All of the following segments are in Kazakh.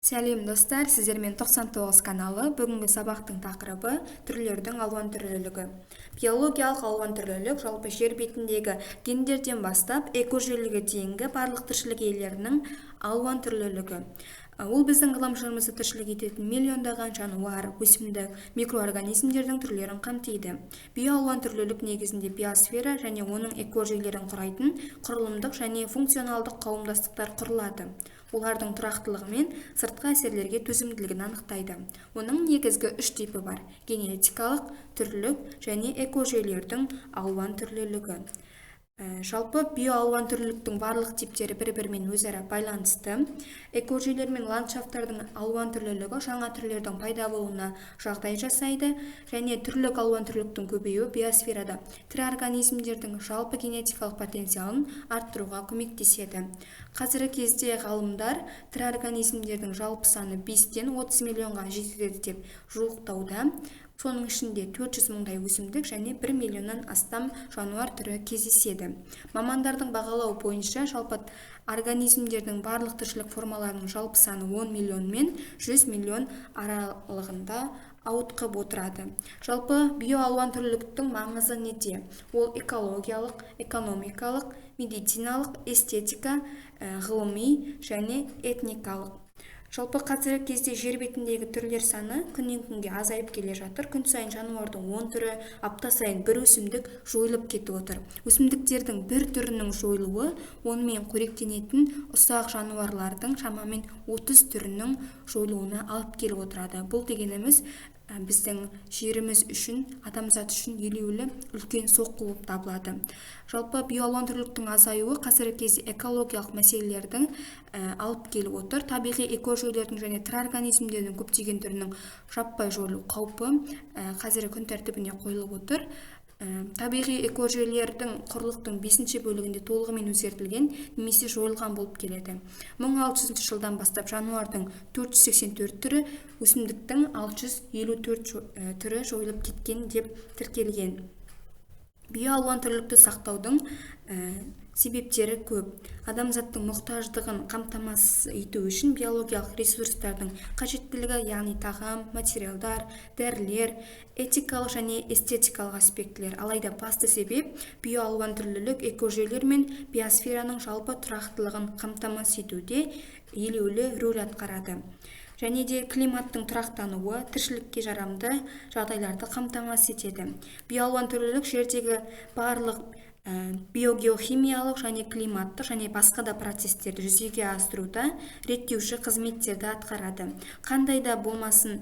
Сәлем достар, сіздермен 99 каналы. Бүгінгі сабақтың тақырыбы түрлердің алуан түрлілігі. Биологиялық алуан түрлілік жалпы жер бетіндегі гендерден бастап экожүйеге дейінгі барлық тіршілік иелерінің алуан түрлілігі. Ол біздің ғаламшарымызда тіршілік ететін миллиондаған жануар, өсімдік, микроорганизмдердің түрлерін қамтиды. Биоалуан түрлілік негізінде биосфера және оның экожүйелерін құрайтын құрылымдық және функционалдық қауымдастықтар құрылады. Олардың тұрақтылығы мен сыртқы әсерлерге төзімділігін анықтайды. Оның негізгі үш типі бар: генетикалық, түрлік және экожүйелердің алуан түрлілігі. Жалпы биоалуан түрліліктің барлық типтері бір-бірімен өзара байланысты. Экожүйелер мен ландшафттардың алуан түрлілігі жаңа түрлердің пайда болуына жағдай жасайды, және түрлік алуан түрліліктің көбеюі биосферада тірі организмдердің жалпы генетикалық потенциалын арттыруға көмектеседі. Қазіргі кезде ғалымдар тірі организмдердің жалпы саны 5-тен 30 миллионға жетеді деп жуықтауда. Соның ішінде 400 мыңдай өсімдік және 1 миллионнан астам жануар түрі кездеседі. Мамандардың бағалау бойынша жалпы организмдердің барлық тіршілік формаларының жалпы саны 10 миллион мен 100 миллион аралығында ауытқып отырады. Жалпы биоалуан түрліліктің маңызы неде? Ол экологиялық, экономикалық, медициналық, эстетика, ғылыми және этникалық. Жалпы қазіргі кезде жер бетіндегі түрлер саны күннен күнге азайып келе жатыр. Күн сайын жануардың 10 түрі, апта сайын бір өсімдік жойылып кетіп отыр. Өсімдіктердің бір түрінің жойылуы онымен қоректенетін ұсақ жануарлардың шамамен 30 түрінің жойылуына алып келіп отырады. Бұл дегеніміз біздің жеріміз үшін, адамзат үшін елеулі үлкен соққы болып табылады. Жалпы биоалуан түрліліктің азаюы қазіргі кезде экологиялық мәселелердің алып келіп отыр. Табиғи экожүйелердің және тірі организмдердің көптеген түрінің жаппай жойылу қаупі қазіргі күн тәртібіне қойылып отыр. Табиғи экожүйелердің құрлықтың 5-ші бөлігінде толығымен өзгертілген немесе жойылған болып келеді. 1600 жылдан бастап жануардың 484 түрі, өсімдіктің 654 түрі жойылып кеткен деп тіркелген. Биоалуан түрлілікті сақтаудың себептері көп. Адамзаттың мұқтаждығын қамтамасыз ету үшін биологиялық ресурстардың қажеттілігі, яғни тағам, материалдар, дәрілер, этикалық және эстетикалық аспектілер. Алайда басты себеп биоалуан түрлілік экожүйелер мен биосфераның жалпы тұрақтылығын қамтамасыз етуде елеулі рөл атқарады. Және де климаттың тұрақтануы тіршілікке жарамды жағдайларды қамтамасыз етеді. Биоалуан түрлілік жердегі барлық биогеохимиялық және климаттық және басқа да процестерді жүзеге асыруда реттеуші қызметтерді атқарады. Қандай да болмасын,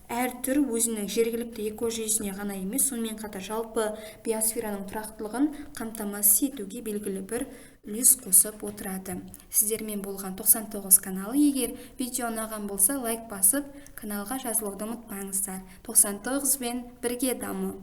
әр түр өзінің жергілікті экожүйесіне ғана емес, сонымен қатар жалпы биосфераның тұрақтылығын қамтамасыз етуге белгілі бір үлес қосып отырады. Сіздермен болған 99 каналы. Егер видео ұнаған болса, лайк басып, каналға жазылуды ұмытпаңыздар. 99 бен бірге даму.